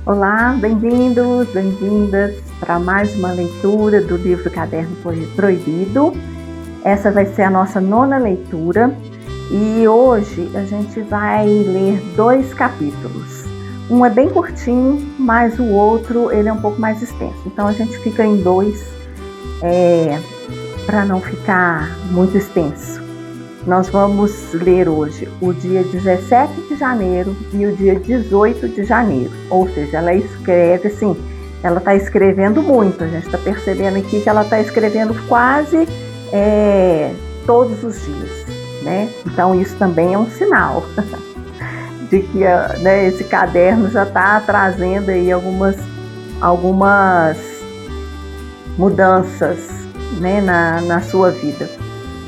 Olá, bem-vindos, bem-vindas para mais uma leitura do livro Caderno Proibido. Essa vai ser a nossa 9ª leitura e hoje a gente vai ler 2 capítulos. Um é bem curtinho, mas o outro ele é um pouco mais extenso. Então a gente fica em 2 para não ficar muito extenso. Nós vamos ler hoje o dia 17 de janeiro e o dia 18 de janeiro. Ou seja, ela escreve assim, ela está escrevendo muito. A gente está percebendo aqui que ela está escrevendo quase todos os dias, né? Então isso também é um sinal de que esse caderno já está trazendo aí algumas mudanças, né, na sua vida.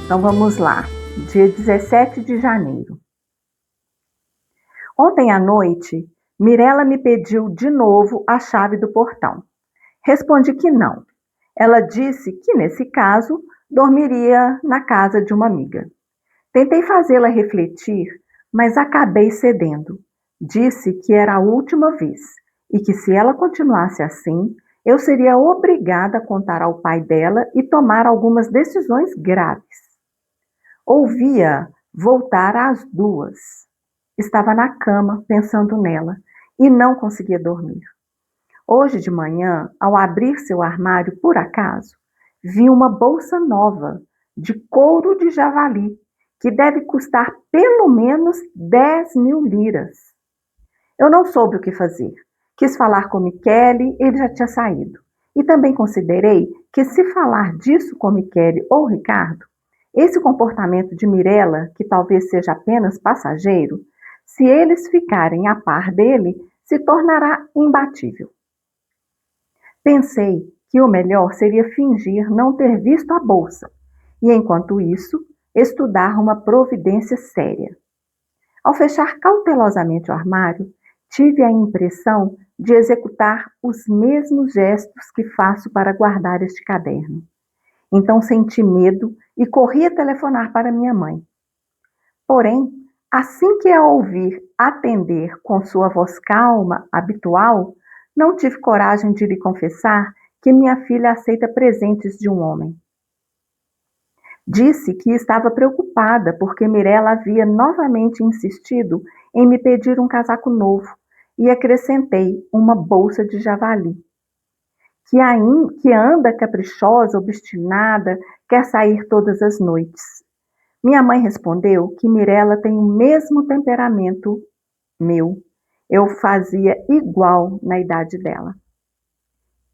Então vamos lá. Dia 17 de janeiro. Ontem à noite, Mirela me pediu de novo a chave do portão. Respondi que não. Ela disse que, nesse caso, dormiria na casa de uma amiga. Tentei fazê-la refletir, mas acabei cedendo. Disse que era a última vez e que, se ela continuasse assim, eu seria obrigada a contar ao pai dela e tomar algumas decisões graves. Ouvia voltar às 2. Estava na cama, pensando nela, e não conseguia dormir. Hoje de manhã, ao abrir seu armário por acaso, vi uma bolsa nova, de couro de javali, que deve custar pelo menos 10.000 liras. Eu não soube o que fazer. Quis falar com Michele, ele já tinha saído. E também considerei que, se falar disso com Michele ou Ricardo, esse comportamento de Mirela, que talvez seja apenas passageiro, se eles ficarem a par dele, se tornará imbatível. Pensei que o melhor seria fingir não ter visto a bolsa e, enquanto isso, estudar uma providência séria. Ao fechar cautelosamente o armário, tive a impressão de executar os mesmos gestos que faço para guardar este caderno. Então senti medo e corri a telefonar para minha mãe. Porém, assim que a ouvi atender com sua voz calma, habitual, não tive coragem de lhe confessar que minha filha aceita presentes de um homem. Disse que estava preocupada porque Mirela havia novamente insistido em me pedir um casaco novo e acrescentei uma bolsa de javali. Que anda caprichosa, obstinada, quer sair todas as noites. Minha mãe respondeu que Mirela tem o mesmo temperamento meu. Eu fazia igual na idade dela.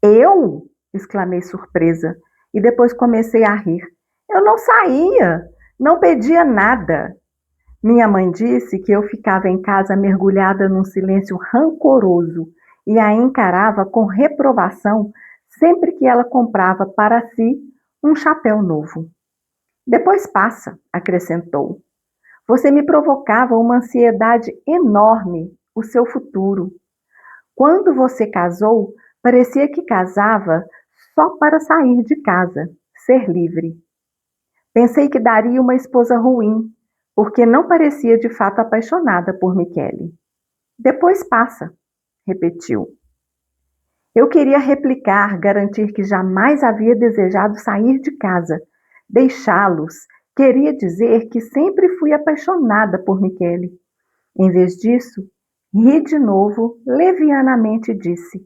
Eu? Exclamei surpresa e depois comecei a rir. Eu não saía, não pedia nada. Minha mãe disse que eu ficava em casa mergulhada num silêncio rancoroso e a encarava com reprovação sempre que ela comprava para si um chapéu novo. Depois passa, acrescentou. Você me provocava uma ansiedade enorme, o seu futuro. Quando você casou, parecia que casava só para sair de casa, ser livre. Pensei que daria uma esposa ruim, porque não parecia de fato apaixonada por Michele. Depois passa, repetiu. Eu queria replicar, garantir que jamais havia desejado sair de casa, deixá-los. Queria dizer que sempre fui apaixonada por Michele. Em vez disso, ri de novo, levianamente disse: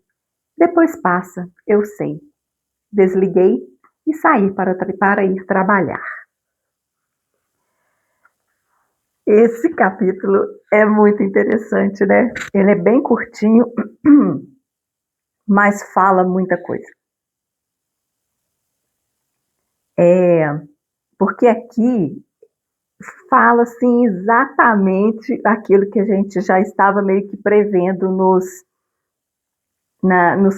depois passa, eu sei. Desliguei e saí para ir trabalhar. Esse capítulo é muito interessante, né? Ele é bem curtinho, mas fala muita coisa. Porque aqui fala assim, exatamente aquilo que a gente já estava meio que prevendo nos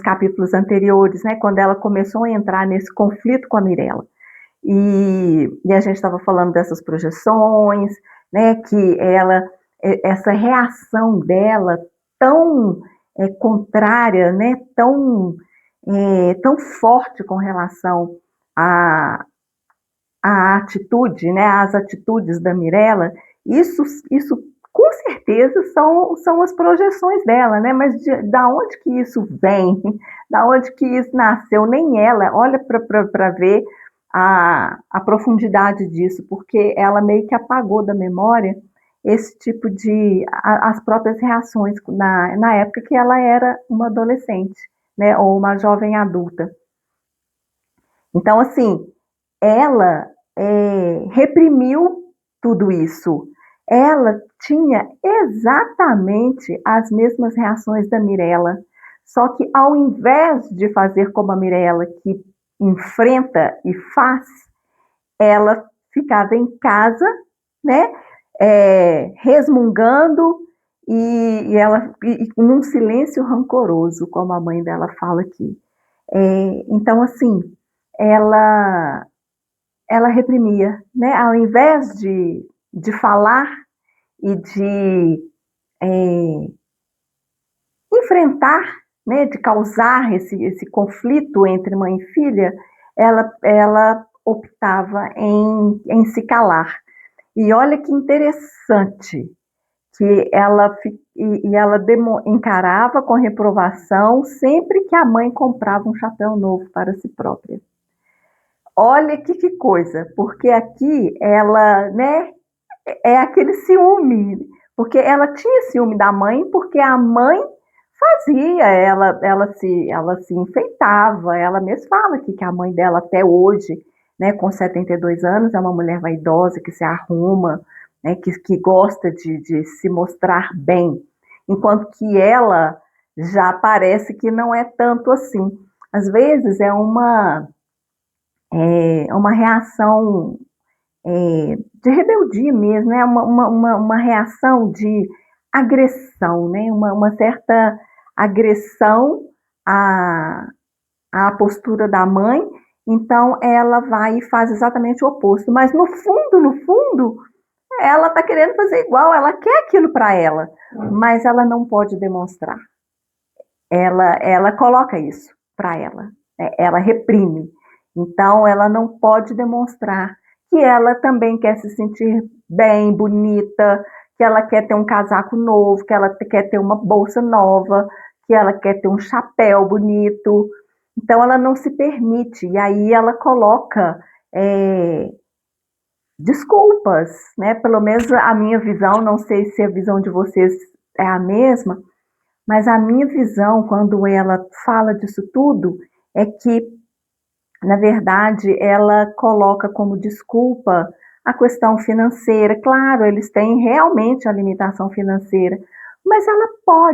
capítulos anteriores, né? Quando ela começou a entrar nesse conflito com a Mirela. E a gente estava falando dessas projeções, né? Que essa reação dela tão contrária, né? Tão forte com relação à atitude, né? Às atitudes da Mirela, isso Com certeza são as projeções dela, né? Mas da onde que isso vem? Da onde que isso nasceu? Nem ela. Olha para ver a profundidade disso, porque ela meio que apagou da memória esse tipo as próprias reações na época que ela era uma adolescente, né? Ou uma jovem adulta. Então, assim, ela reprimiu tudo isso. Ela tinha exatamente as mesmas reações da Mirella, só que ao invés de fazer como a Mirella, que enfrenta e faz, ela ficava em casa, né, resmungando e num silêncio rancoroso, como a mãe dela fala aqui. Então, assim, ela ela reprimia, né? Ao invés de falar e de enfrentar, né, de causar esse conflito entre mãe e filha, ela optava em se calar. E olha que interessante que ela encarava com reprovação sempre que a mãe comprava um chapéu novo para si própria. Olha que coisa, porque aqui ela, né, é aquele ciúme, porque ela tinha ciúme da mãe, porque a mãe fazia, ela se enfeitava, ela mesma fala aqui que a mãe dela até hoje, né, com 72 anos, é uma mulher vaidosa, que se arruma, né, que gosta de se mostrar bem, enquanto que ela já parece que não é tanto assim. Às vezes é uma reação de rebeldia mesmo, né? Uma reação de agressão, né? Uma certa agressão à, à postura da mãe, então ela vai e faz exatamente o oposto, mas no fundo, ela está querendo fazer igual, ela quer aquilo para ela, mas ela não pode demonstrar. Ela coloca isso para ela, né? Ela reprime. Então, ela não pode demonstrar que ela também quer se sentir bem, bonita, que ela quer ter um casaco novo, que ela quer ter uma bolsa nova, que ela quer ter um chapéu bonito. Então, ela não se permite. E aí ela coloca é, desculpas, né? Pelo menos a minha visão, não sei se a visão de vocês é a mesma, mas a minha visão, quando ela fala disso tudo, é que, na verdade, ela coloca como desculpa a questão financeira. Claro, eles têm realmente a limitação financeira, mas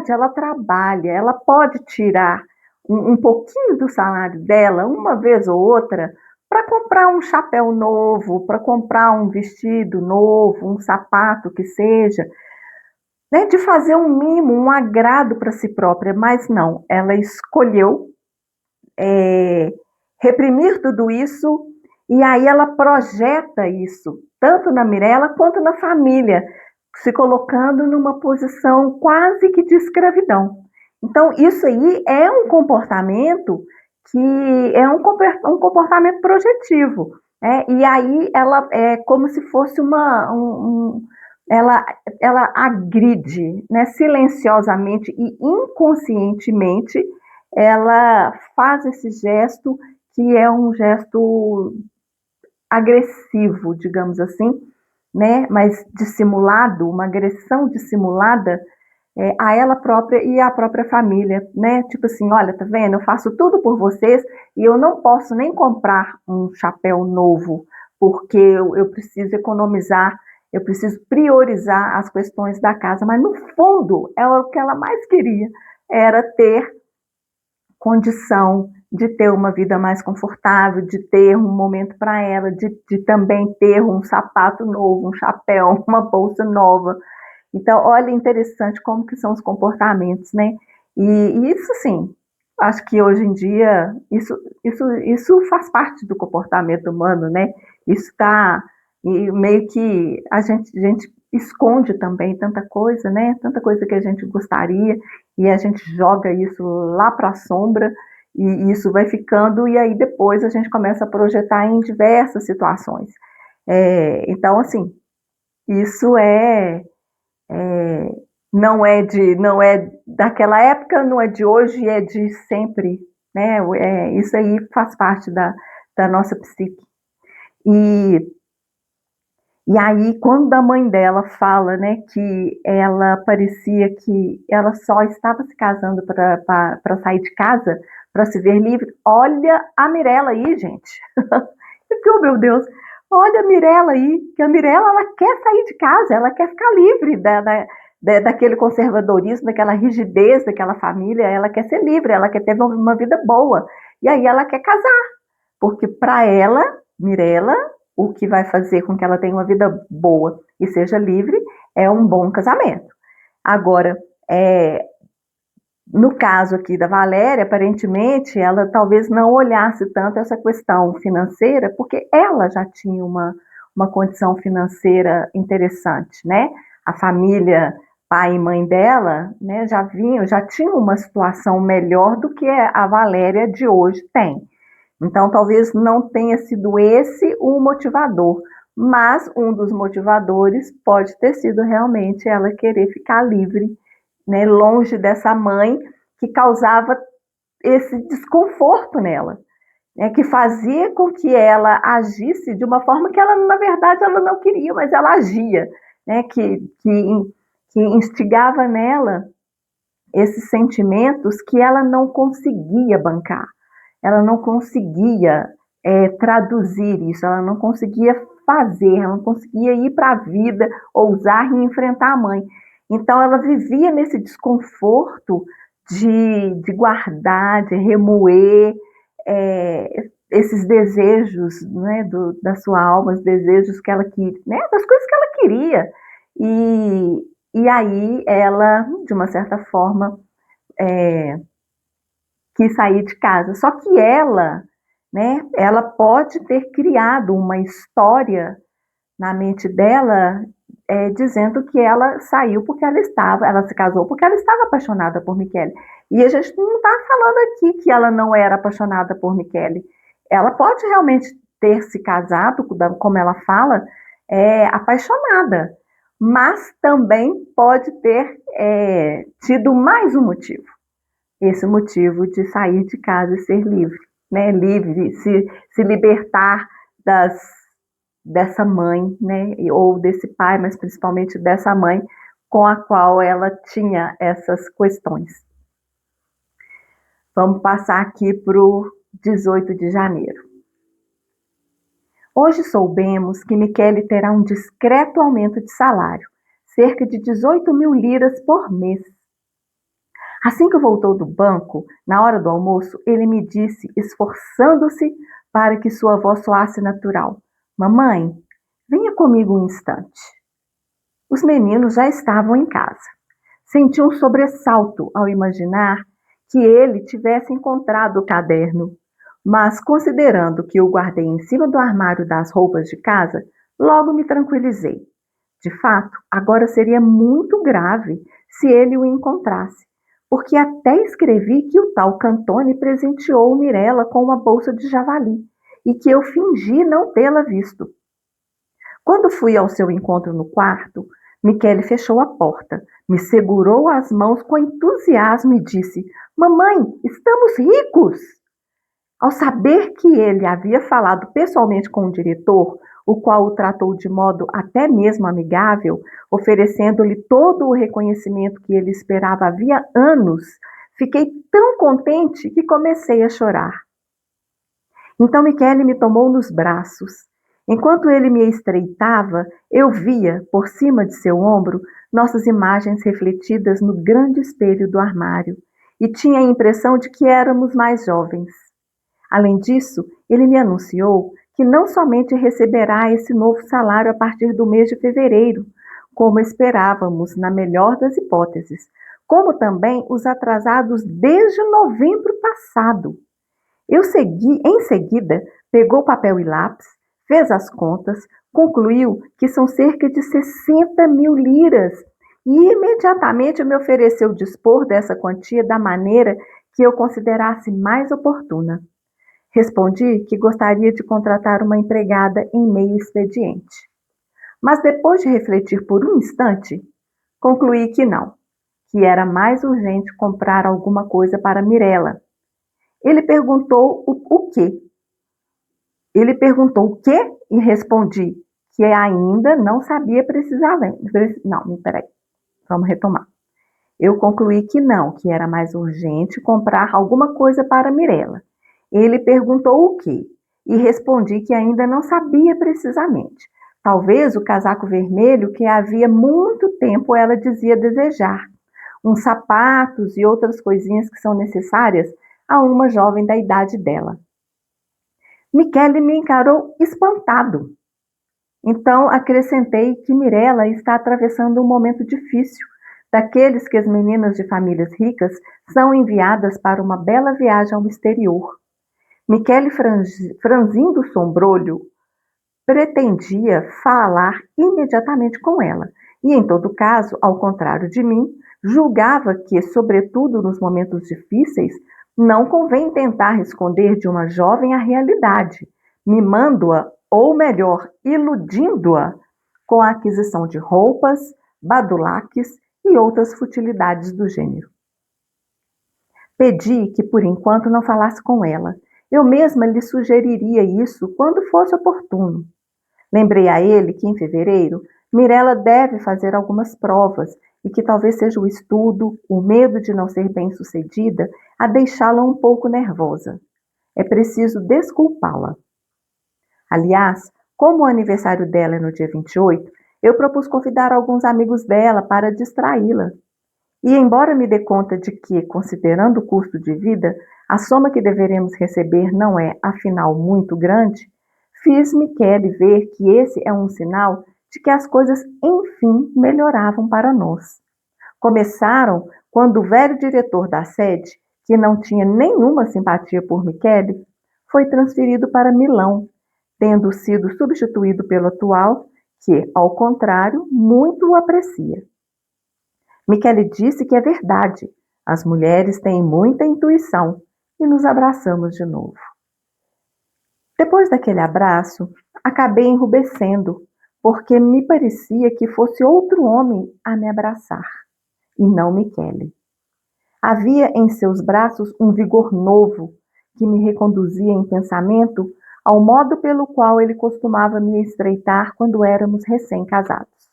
ela trabalha, ela pode tirar um pouquinho do salário dela, uma vez ou outra, para comprar um chapéu novo, para comprar um vestido novo, um sapato que seja, né, de fazer um mimo, um agrado para si própria, mas não, ela escolheu é, reprimir tudo isso e aí ela projeta isso, tanto na Mirella quanto na família, se colocando numa posição quase que de escravidão. Então, isso aí é um comportamento que é um comportamento projetivo. E aí ela é como se fosse ela, ela agride, né, silenciosamente e inconscientemente, ela faz esse gesto que é um gesto agressivo, digamos assim, né, mas dissimulado, uma agressão dissimulada a ela própria e à própria família, né? Tipo assim, olha, tá vendo? Eu faço tudo por vocês e eu não posso nem comprar um chapéu novo, porque eu preciso economizar, eu preciso priorizar as questões da casa, mas no fundo, o que ela mais queria era ter condição de ter uma vida mais confortável, de ter um momento para ela, de também ter um sapato novo, um chapéu, uma bolsa nova. Então, olha, interessante como que são os comportamentos, né? E isso, sim, acho que hoje em dia, isso faz parte do comportamento humano, né? Isso está meio que a gente esconde também tanta coisa, né? Tanta coisa que a gente gostaria e a gente joga isso lá para a sombra e isso vai ficando e aí depois a gente começa a projetar em diversas situações. Então, assim, isso É, não é daquela época, não é de hoje, é de sempre, né? Isso aí faz parte da nossa psique. E, e aí, quando a mãe dela fala, né, que ela parecia que ela só estava se casando para sair de casa, para se ver livre, olha a Mirella aí, gente. Oh, meu Deus, olha a Mirella aí, que a Mirella, ela quer sair de casa, ela quer ficar livre daquele conservadorismo, daquela rigidez daquela família, ela quer ser livre, ela quer ter uma vida boa. E aí ela quer casar, porque para ela, Mirella, o que vai fazer com que ela tenha uma vida boa e seja livre é um bom casamento. Agora, no caso aqui da Valéria, aparentemente, ela talvez não olhasse tanto essa questão financeira, porque ela já tinha uma condição financeira interessante, né? A família, pai e mãe dela, né, já tinham uma situação melhor do que a Valéria de hoje tem. Então, talvez não tenha sido esse o motivador, mas um dos motivadores pode ter sido realmente ela querer ficar livre, né, longe dessa mãe que causava esse desconforto nela, né, que fazia com que ela agisse de uma forma que ela, na verdade, ela não queria, mas ela agia, né, que instigava nela esses sentimentos que ela não conseguia bancar, ela não conseguia traduzir isso, ela não conseguia fazer, ela não conseguia ir para a vida, ousar e enfrentar a mãe. Então ela vivia nesse desconforto de guardar, de remoer esses desejos, né, da sua alma, os desejos que ela queria, né, das coisas que ela queria. E aí ela, de uma certa forma, quis sair de casa. Só que ela, né, ela pode ter criado uma história na mente dela, dizendo que ela saiu porque ela se casou porque ela estava apaixonada por Michele. E a gente não está falando aqui que ela não era apaixonada por Michele. Ela pode realmente ter se casado, como ela fala, apaixonada, mas também pode ter tido mais um motivo. Esse motivo de sair de casa e ser livre, né? Livre, se libertar dessa mãe, né? Ou desse pai, mas principalmente dessa mãe com a qual ela tinha essas questões. Vamos passar aqui para o 18 de janeiro. Hoje soubemos que Michele terá um discreto aumento de salário, cerca de 18 mil liras por mês. Assim que voltou do banco, na hora do almoço, ele me disse, esforçando-se para que sua voz soasse natural: Mamãe, venha comigo um instante. Os meninos já estavam em casa. Senti um sobressalto ao imaginar que ele tivesse encontrado o caderno, mas considerando que o guardei em cima do armário das roupas de casa, logo me tranquilizei. De fato, agora seria muito grave se ele o encontrasse, porque até escrevi que o tal Cantone presenteou Mirella com uma bolsa de javali e que eu fingi não tê-la visto. Quando fui ao seu encontro no quarto, Michele fechou a porta, me segurou as mãos com entusiasmo e disse: Mamãe, estamos ricos! Ao saber que ele havia falado pessoalmente com o diretor, o qual o tratou de modo até mesmo amigável, oferecendo-lhe todo o reconhecimento que ele esperava havia anos, fiquei tão contente que comecei a chorar. Então Michele me tomou nos braços. Enquanto ele me estreitava, eu via, por cima de seu ombro, nossas imagens refletidas no grande espelho do armário, e tinha a impressão de que éramos mais jovens. Além disso, ele me anunciou que não somente receberá esse novo salário a partir do mês de fevereiro, como esperávamos, na melhor das hipóteses, como também os atrasados desde novembro passado. Em seguida, pegou papel e lápis, fez as contas, concluiu que são cerca de 60 mil liras e imediatamente me ofereceu dispor dessa quantia da maneira que eu considerasse mais oportuna. Respondi que gostaria de contratar uma empregada em meio expediente. Mas depois de refletir por um instante, Concluí que não, que era mais urgente comprar alguma coisa para Mirella. Ele perguntou o quê? Ele perguntou o quê e respondi que ainda não sabia precisamente. Não, peraí, vamos retomar. Eu concluí que não, que era mais urgente comprar alguma coisa para Mirella. Ele perguntou o quê e respondi que ainda não sabia precisamente. Talvez o casaco vermelho que havia muito tempo ela dizia desejar, uns sapatos e outras coisinhas que são necessárias a uma jovem da idade dela. Michele me encarou espantado. Então acrescentei que Mirella está atravessando um momento difícil, daqueles que as meninas de famílias ricas são enviadas para uma bela viagem ao exterior. Michele, franzindo o sombrolho, pretendia falar imediatamente com ela, e em todo caso, ao contrário de mim, julgava que, sobretudo nos momentos difíceis, não convém tentar esconder de uma jovem a realidade, mimando-a, ou melhor, iludindo-a com a aquisição de roupas, badulaques e outras futilidades do gênero. Pedi que, por enquanto, não falasse com ela. Eu mesma lhe sugeriria isso quando fosse oportuno. Lembrei a ele que, em fevereiro, Mirella deve fazer algumas provas e que talvez seja o estudo, o medo de não ser bem-sucedida, a deixá-la um pouco nervosa. É preciso desculpá-la. Aliás, como o aniversário dela é no dia 28, eu propus convidar alguns amigos dela para distraí-la. E embora me dê conta de que, considerando o custo de vida, a soma que deveremos receber não é, afinal, muito grande, fiz Michele ver que esse é um sinal de que as coisas, enfim, melhoravam para nós. Começaram quando o velho diretor da sede, que não tinha nenhuma simpatia por Michele, foi transferido para Milão, tendo sido substituído pelo atual, que, ao contrário, muito o aprecia. Michele disse que é verdade. As mulheres têm muita intuição e nos abraçamos de novo. Depois daquele abraço, acabei enrubescendo, porque me parecia que fosse outro homem a me abraçar, e não Michele. Havia em seus braços um vigor novo que me reconduzia em pensamento ao modo pelo qual ele costumava me estreitar quando éramos recém-casados.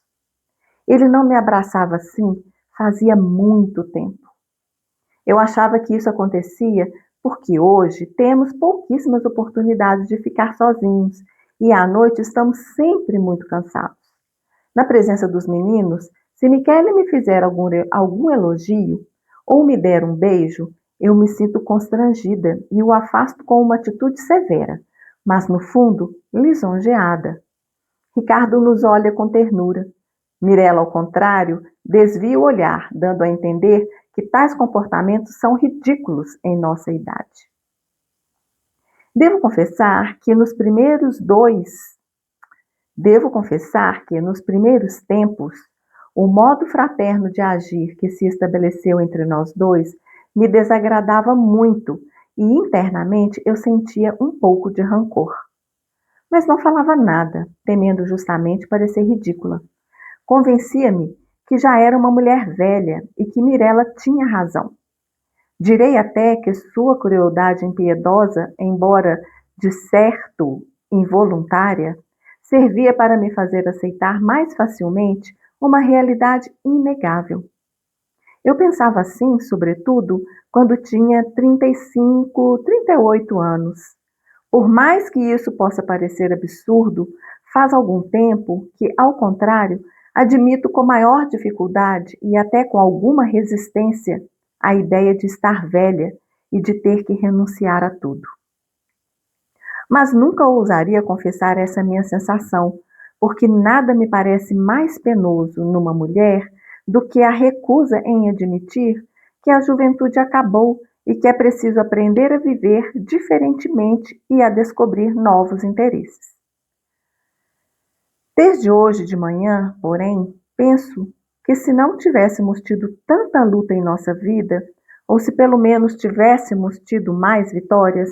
Ele não me abraçava assim fazia muito tempo. Eu achava que isso acontecia porque hoje temos pouquíssimas oportunidades de ficar sozinhos e à noite estamos sempre muito cansados. Na presença dos meninos, se Michele me fizer algum elogio ou me der um beijo, eu me sinto constrangida e o afasto com uma atitude severa, mas no fundo, lisonjeada. Ricardo nos olha com ternura. Mirella, ao contrário, desvia o olhar, dando a entender que tais comportamentos são ridículos em nossa idade. Devo confessar que nos primeiros tempos, o modo fraterno de agir que se estabeleceu entre nós dois me desagradava muito e internamente eu sentia um pouco de rancor. Mas não falava nada, temendo justamente parecer ridícula. Convencia-me que já era uma mulher velha e que Mirella tinha razão. Direi até que sua crueldade impiedosa, embora de certo involuntária, servia para me fazer aceitar mais facilmente uma realidade inegável. Eu pensava assim, sobretudo, quando tinha 35, 38 anos. Por mais que isso possa parecer absurdo, faz algum tempo que, ao contrário, admito com maior dificuldade e até com alguma resistência a ideia de estar velha e de ter que renunciar a tudo. Mas nunca ousaria confessar essa minha sensação, porque nada me parece mais penoso numa mulher do que a recusa em admitir que a juventude acabou e que é preciso aprender a viver diferentemente e a descobrir novos interesses. Desde hoje de manhã, porém, penso que se não tivéssemos tido tanta luta em nossa vida, ou se pelo menos tivéssemos tido mais vitórias,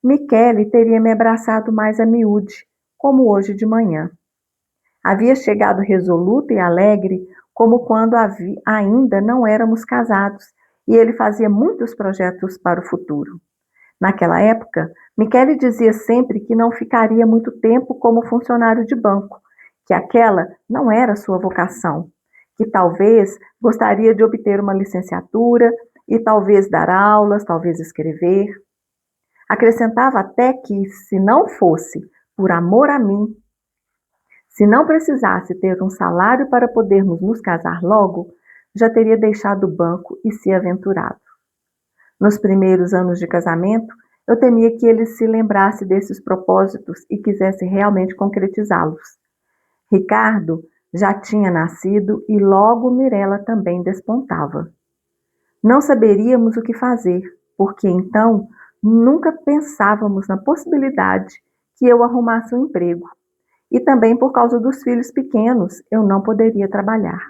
Michele teria me abraçado mais a miúde, como hoje de manhã. Havia chegado resoluta e alegre, como quando ainda não éramos casados e ele fazia muitos projetos para o futuro. Naquela época, Michele dizia sempre que não ficaria muito tempo como funcionário de banco, que aquela não era sua vocação, que talvez gostaria de obter uma licenciatura e talvez dar aulas, talvez escrever. Acrescentava até que, se não fosse por amor a mim, se não precisasse ter um salário para podermos nos casar logo, já teria deixado o banco e se aventurado. Nos primeiros anos de casamento, eu temia que ele se lembrasse desses propósitos e quisesse realmente concretizá-los. Ricardo já tinha nascido e logo Mirella também despontava. Não saberíamos o que fazer, porque então nunca pensávamos na possibilidade que eu arrumasse um emprego. E também por causa dos filhos pequenos, eu não poderia trabalhar.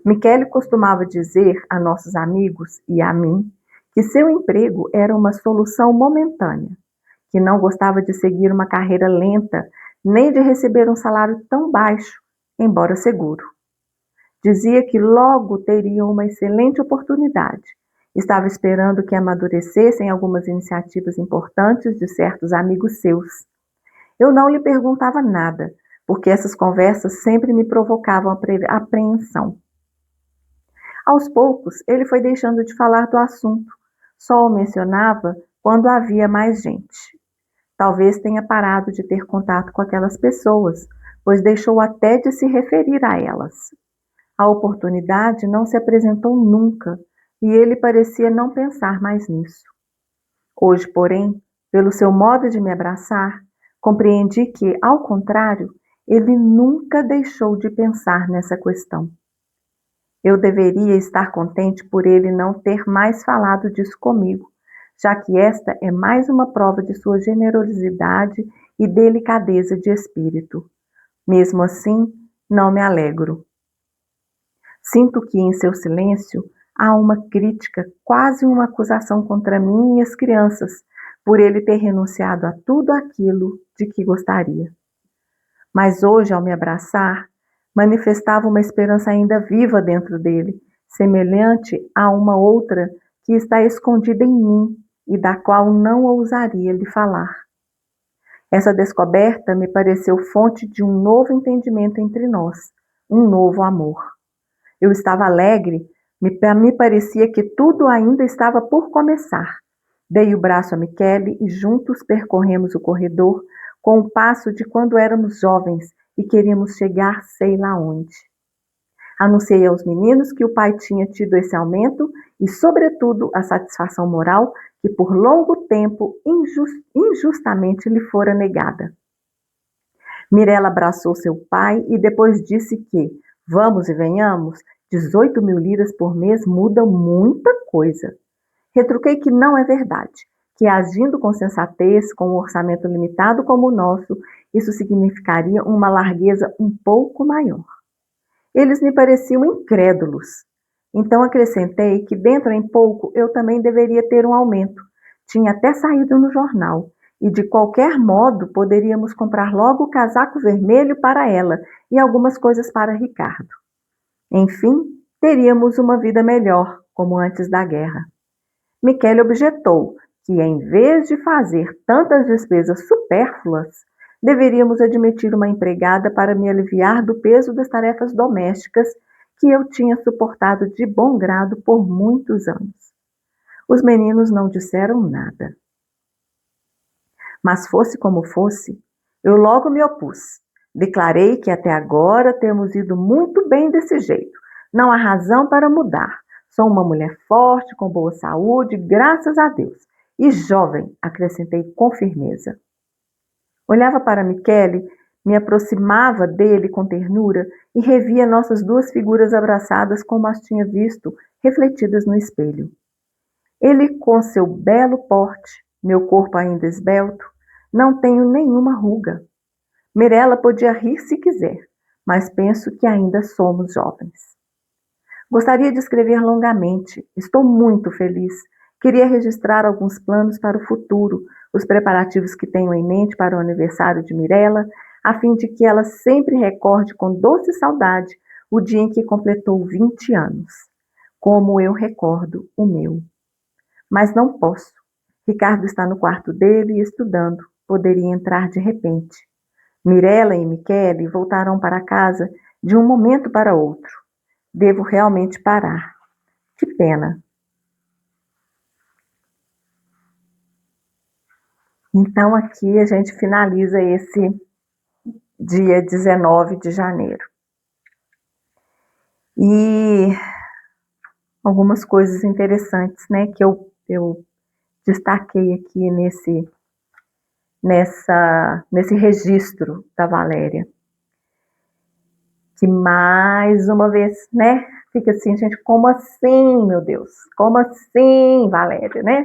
Michele costumava dizer a nossos amigos e a mim que seu emprego era uma solução momentânea, que não gostava de seguir uma carreira lenta, nem de receber um salário tão baixo, embora seguro. Dizia que logo teria uma excelente oportunidade. Estava esperando que amadurecessem algumas iniciativas importantes de certos amigos seus. Eu não lhe perguntava nada, porque essas conversas sempre me provocavam apreensão. Aos poucos, ele foi deixando de falar do assunto, só o mencionava quando havia mais gente. Talvez tenha parado de ter contato com aquelas pessoas, pois deixou até de se referir a elas. A oportunidade não se apresentou nunca e ele parecia não pensar mais nisso. Hoje, porém, pelo seu modo de me abraçar, compreendi que, ao contrário, ele nunca deixou de pensar nessa questão. Eu deveria estar contente por ele não ter mais falado disso comigo, já que esta é mais uma prova de sua generosidade e delicadeza de espírito. Mesmo assim, não me alegro. Sinto que em seu silêncio há uma crítica, quase uma acusação contra mim e as crianças, por ele ter renunciado a tudo aquilo de que gostaria. Mas hoje, ao me abraçar, manifestava uma esperança ainda viva dentro dele, semelhante a uma outra que está escondida em mim e da qual não ousaria lhe falar. Essa descoberta me pareceu fonte de um novo entendimento entre nós, um novo amor. Eu estava alegre, me parecia que tudo ainda estava por começar. Dei o braço a Michele e juntos percorremos o corredor com o passo de quando éramos jovens e queríamos chegar sei lá onde. Anunciei aos meninos que o pai tinha tido esse aumento e, sobretudo, a satisfação moral que por longo tempo injustamente lhe fora negada. Mirella abraçou seu pai e depois disse que, vamos e venhamos, 18.000 liras por mês mudam muita coisa. Retruquei que não é verdade, que agindo com sensatez, com um orçamento limitado como o nosso, isso significaria uma largueza um pouco maior. Eles me pareciam incrédulos. Então acrescentei que dentro em pouco eu também deveria ter um aumento. Tinha até saído no jornal. E de qualquer modo poderíamos comprar logo o casaco vermelho para ela e algumas coisas para Ricardo. Enfim, teríamos uma vida melhor, como antes da guerra. Michele objetou que, em vez de fazer tantas despesas supérfluas, deveríamos admitir uma empregada para me aliviar do peso das tarefas domésticas que eu tinha suportado de bom grado por muitos anos. Os meninos não disseram nada. Mas fosse como fosse, eu logo me opus. Declarei que até agora temos ido muito bem desse jeito. Não há razão para mudar. Sou uma mulher forte, com boa saúde, graças a Deus. E jovem, acrescentei com firmeza. Olhava para Michele, me aproximava dele com ternura e revia nossas duas figuras abraçadas como as tinha visto, refletidas no espelho. Ele, com seu belo porte, meu corpo ainda esbelto, não tenho nenhuma ruga. Mirella podia rir se quiser, mas penso que ainda somos jovens. Gostaria de escrever longamente. Estou muito feliz. Queria registrar alguns planos para o futuro, os preparativos que tenho em mente para o aniversário de Mirella, a fim de que ela sempre recorde com doce saudade o dia em que completou 20 anos, como eu recordo o meu. Mas não posso. Ricardo está no quarto dele estudando. Poderia entrar de repente. Mirella e Michele voltaram para casa de um momento para outro. Devo realmente parar. Que pena. Então aqui a gente finaliza esse dia 19 de janeiro. E algumas coisas interessantes, né, que eu destaquei aqui nesse registro da Valéria. Que mais uma vez, né, fica assim, gente, como assim, meu Deus? Como assim, Valéria, né?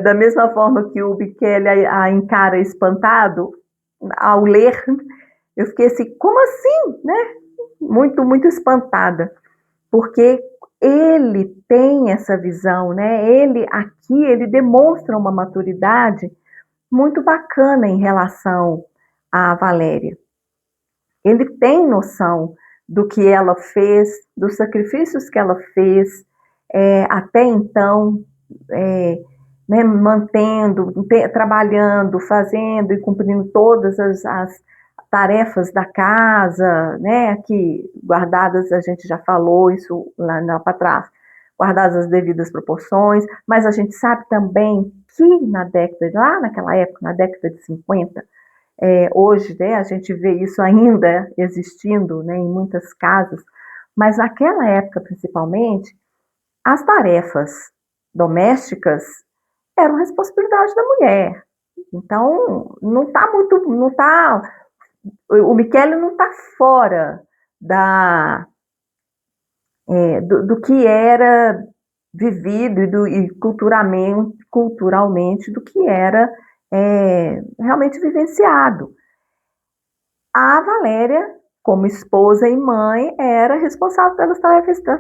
Da mesma forma que o Michele a encara espantado, ao ler, eu fiquei assim, como assim, né? Muito, muito espantada, porque ele tem essa visão, né? Ele aqui, ele demonstra uma maturidade muito bacana em relação à Valéria. Ele tem noção do que ela fez, dos sacrifícios que ela fez até então, né, mantendo, trabalhando, fazendo e cumprindo todas as tarefas da casa, né, que guardadas, a gente já falou isso lá para trás, guardadas as devidas proporções, mas a gente sabe também que lá naquela época, na década de 50, hoje, né, a gente vê isso ainda existindo, né, em muitas casas, mas naquela época, principalmente, as tarefas domésticas eram responsabilidade da mulher. Então, o Michele não está fora do que era vivido e culturalmente do que era realmente vivenciado. A Valéria, como esposa e mãe, era responsável pelas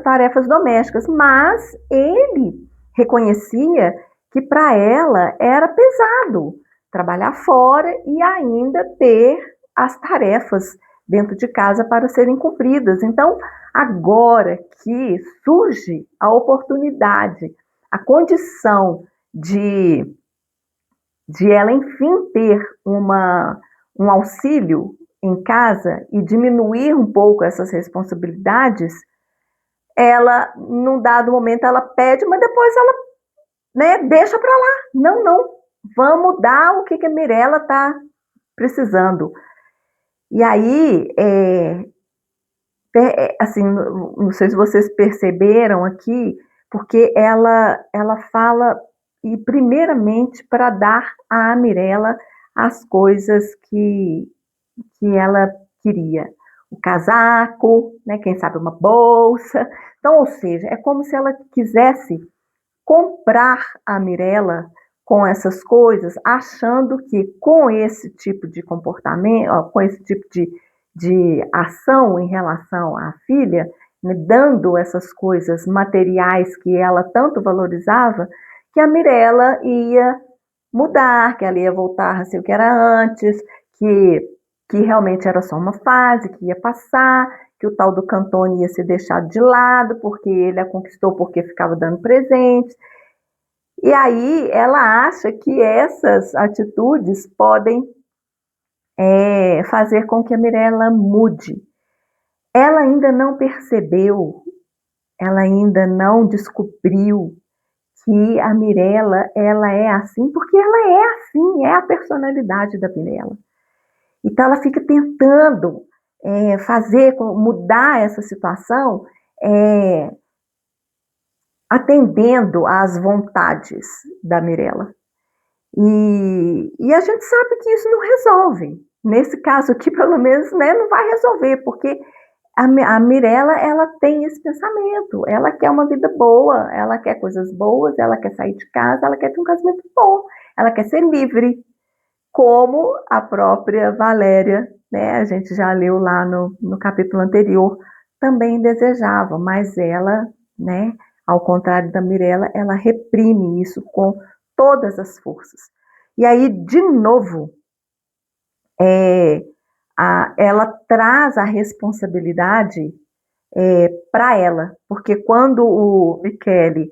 tarefas domésticas, mas ele reconhecia que para ela era pesado trabalhar fora e ainda ter as tarefas dentro de casa para serem cumpridas. Então, agora que surge a oportunidade, a condição de ela, enfim, ter um auxílio em casa e diminuir um pouco essas responsabilidades, ela, num dado momento, ela pede, mas depois ela, né, deixa para lá. Não, vamos dar o que a Mirella está precisando. E aí, assim, não sei se vocês perceberam aqui, porque ela fala, e primeiramente para dar à Mirella as coisas que ela queria. O casaco, né, quem sabe uma bolsa. Então, ou seja, é como se ela quisesse comprar a Mirella com essas coisas, achando que com esse tipo de comportamento, com esse tipo de ação em relação à filha, né, dando essas coisas materiais que ela tanto valorizava, que a Mirella ia mudar, que ela ia voltar a ser o que era antes, que realmente era só uma fase, que ia passar, que o tal do Cantone ia ser deixado de lado, porque ele a conquistou porque ficava dando presentes. E aí ela acha que essas atitudes podem fazer com que a Mirella mude. Ela ainda não percebeu, ela ainda não descobriu que a Mirella, ela é assim, porque ela é assim, é a personalidade da Mirella. Então ela fica tentando mudar essa situação, atendendo às vontades da Mirella. E a gente sabe que isso não resolve. Nesse caso aqui, pelo menos, né, não vai resolver, porque a Mirella, ela tem esse pensamento, ela quer uma vida boa, ela quer coisas boas, ela quer sair de casa, ela quer ter um casamento bom, ela quer ser livre, como a própria Valéria, né, a gente já leu lá no capítulo anterior, também desejava, mas ela, né, ao contrário da Mirella, ela reprime isso com todas as forças. E aí, de novo, ela traz a responsabilidade para ela, porque quando o Michele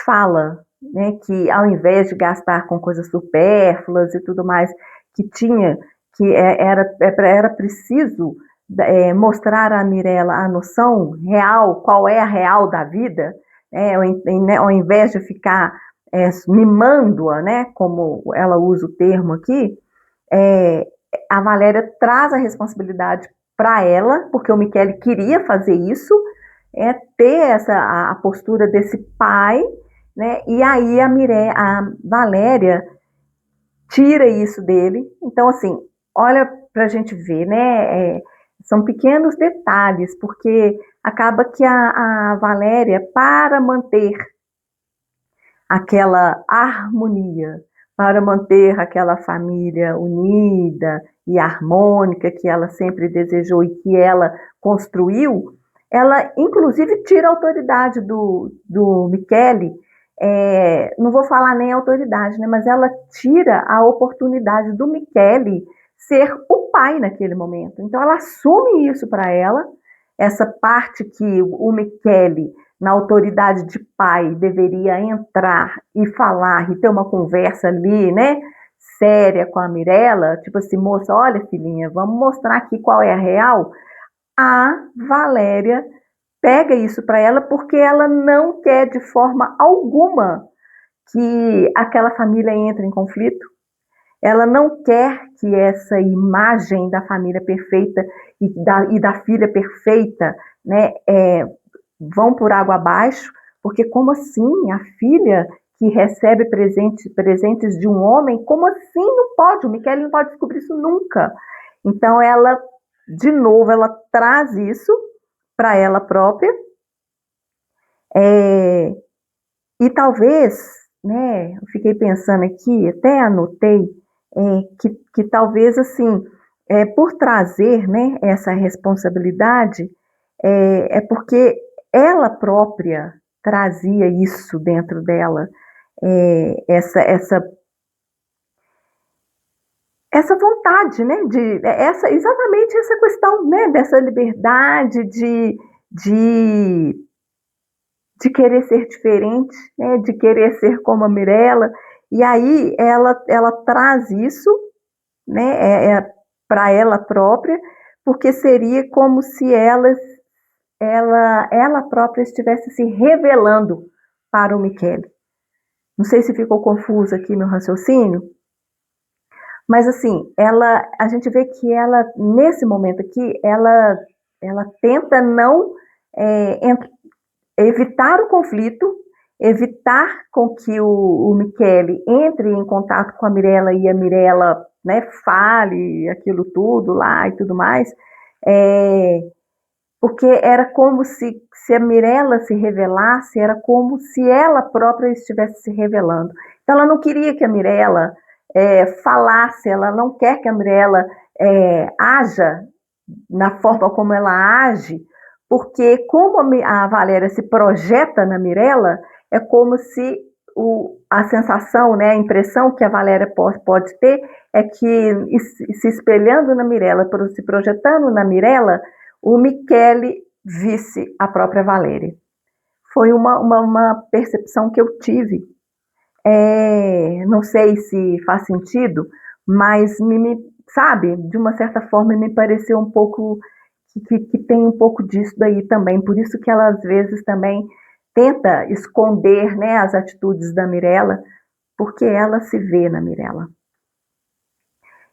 fala, né, que ao invés de gastar com coisas supérfluas e tudo mais, que tinha, que era preciso mostrar à Mirella a noção real, qual é a real da vida, né, ao invés de ficar mimando-a, né, como ela usa o termo aqui, é, a Valéria traz a responsabilidade para ela, porque o Michele queria fazer isso, ter a postura desse pai, né? E aí a Valéria tira isso dele. Então, assim, olha para a gente ver, né? São pequenos detalhes, porque acaba que a Valéria, para manter aquela harmonia, para manter aquela família unida e harmônica que ela sempre desejou e que ela construiu, ela inclusive tira a autoridade do Michele, não vou falar nem autoridade, né, mas ela tira a oportunidade do Michele ser o pai naquele momento. Então ela assume isso para ela, essa parte que o Michele na autoridade de pai, deveria entrar e falar e ter uma conversa ali, né, séria com a Mirella, tipo assim, moça, olha filhinha, vamos mostrar aqui qual é a real. A Valéria pega isso para ela porque ela não quer de forma alguma que aquela família entre em conflito. Ela não quer que essa imagem da família perfeita e da filha perfeita, né, vão por água abaixo, porque como assim a filha que recebe presentes de um homem, como assim não pode? O Michele não pode descobrir isso nunca. Então ela, de novo, ela traz isso para ela própria, e talvez, né, eu fiquei pensando aqui, até anotei, que talvez assim, por trazer, né, essa responsabilidade, porque ela própria trazia isso dentro dela, essa vontade, né, exatamente essa questão, né, dessa liberdade de, de querer ser diferente, né, de querer ser como a Mirella, e aí ela traz isso, né, para ela própria, porque seria como se ela própria estivesse se revelando para o Michele. Não sei se ficou confuso aqui meu raciocínio, mas assim, a gente vê que ela, nesse momento aqui, ela tenta não evitar o conflito, evitar com que o Michele entre em contato com a Mirella e a Mirella, né, fale aquilo tudo lá e tudo mais, porque era como se a Mirella se revelasse, era como se ela própria estivesse se revelando. Então ela não queria que a Mirella falasse, ela não quer que a Mirella haja na forma como ela age, porque como a Valéria se projeta na Mirella, é como se a sensação, né, a impressão que a Valéria pode ter é que, se espelhando na Mirella, se projetando na Mirella, o Michele visse a própria Valéria. Foi uma percepção que eu tive. Não sei se faz sentido, mas sabe, de uma certa forma me pareceu um pouco que tem um pouco disso daí também. Por isso que ela às vezes também tenta esconder, né, as atitudes da Mirella, porque ela se vê na Mirella.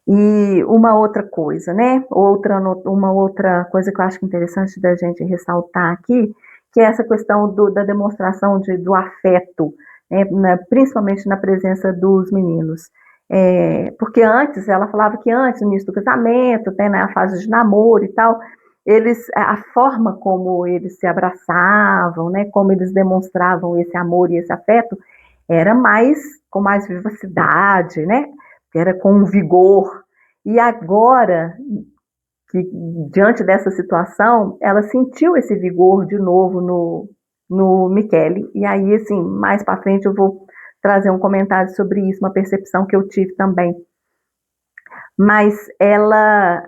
E uma outra coisa, né? Uma outra coisa que eu acho interessante da gente ressaltar aqui, que é essa questão da demonstração do afeto, né, principalmente na presença dos meninos. Porque antes, ela falava que antes, no início do casamento, até na fase de namoro e tal, a forma como eles se abraçavam, né, como eles demonstravam esse amor e esse afeto, era com mais vivacidade, né? Era com um vigor. E agora, que diante dessa situação, ela sentiu esse vigor de novo no Michele. E aí, assim, mais para frente eu vou trazer um comentário sobre isso, uma percepção que eu tive também. Mas ela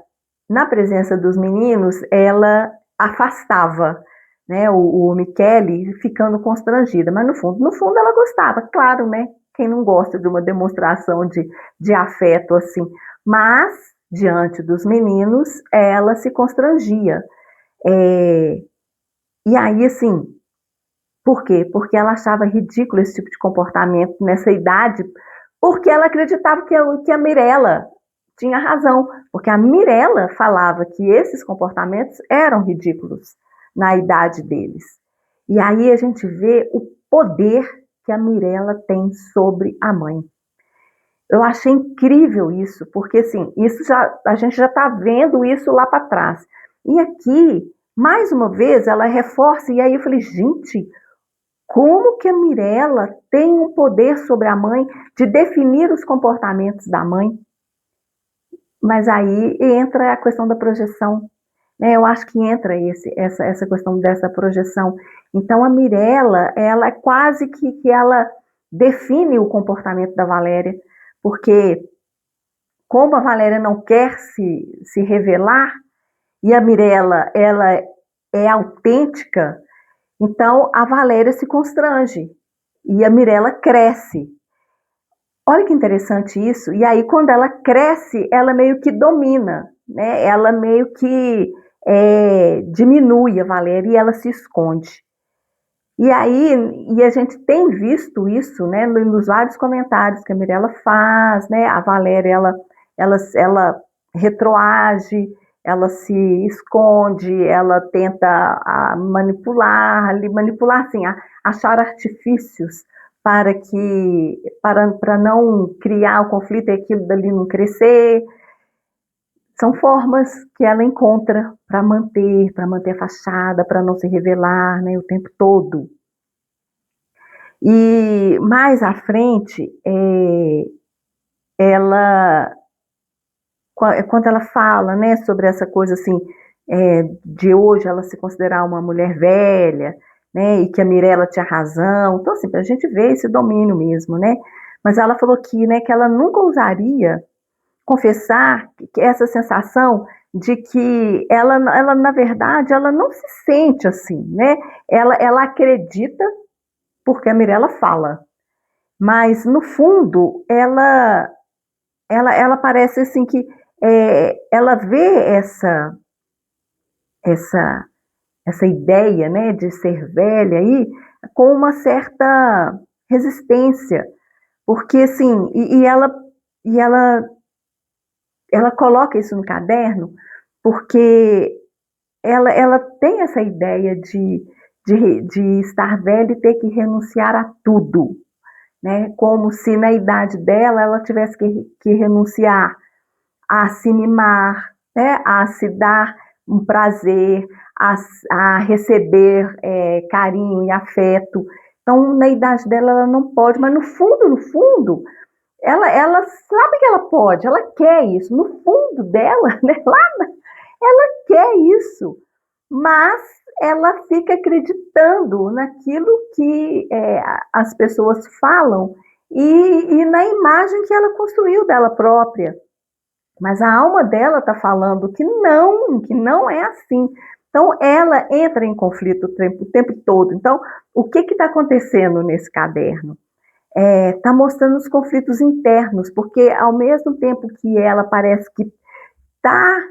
na presença dos meninos, ela afastava, né, o Michele, ficando constrangida, mas no fundo ela gostava, claro, né? Quem não gosta de uma demonstração de afeto assim, mas diante dos meninos, ela se constrangia. É, e aí, assim, por quê? Porque ela achava ridículo esse tipo de comportamento nessa idade, porque ela acreditava que a Mirella tinha razão, porque a Mirella falava que esses comportamentos eram ridículos na idade deles. E aí a gente vê o poder que a Mirella tem sobre a mãe. Eu achei incrível isso, porque assim, a gente já está vendo isso lá para trás. E aqui, mais uma vez, ela reforça, e aí eu falei, gente, como que a Mirella tem um poder sobre a mãe de definir os comportamentos da mãe? Mas aí entra a questão da projeção, né? Eu acho que entra essa questão dessa projeção. Então a Mirella, ela é quase que ela define o comportamento da Valéria, porque como a Valéria não quer se revelar e a Mirella, ela é autêntica, então a Valéria se constrange e a Mirella cresce. Olha que interessante isso. E aí, quando ela cresce, ela meio que domina, né? Ela meio que diminui a Valéria e ela se esconde. E aí, e a gente tem visto isso, né, nos vários comentários que a Mirella faz, né? A Valéria, ela retroage, ela se esconde, ela tenta manipular, assim, achar artifícios para não criar o conflito e aquilo dali não crescer. São formas que ela encontra para manter a fachada, para não se revelar, né, o tempo todo. E mais à frente, ela, quando ela fala, né, sobre essa coisa assim, de hoje ela se considerar uma mulher velha, né, e que a Mirella tinha razão, então assim, para a gente ver esse domínio mesmo, né, mas ela falou que, né, que ela nunca ousaria confessar que essa sensação de que ela na verdade, ela não se sente assim, né, ela acredita porque a Mirella fala, mas no fundo ela parece assim que ela vê essa essa ideia, né, de ser velha aí com uma certa resistência, porque assim e ela coloca isso no caderno porque ela tem essa ideia de estar velha e ter que renunciar a tudo, né? Como se na idade dela ela tivesse que renunciar a se mimar, né? A se dar um prazer, a receber carinho e afeto. Então, na idade dela, ela não pode, mas no fundo, ela sabe que ela pode, ela quer isso. No fundo dela, né? Ela quer isso, mas ela fica acreditando naquilo que as pessoas falam e na imagem que ela construiu dela própria. Mas a alma dela está falando que não é assim. Então, ela entra em conflito o tempo todo. Então, o que está acontecendo nesse caderno? Está mostrando os conflitos internos, porque ao mesmo tempo que ela parece que está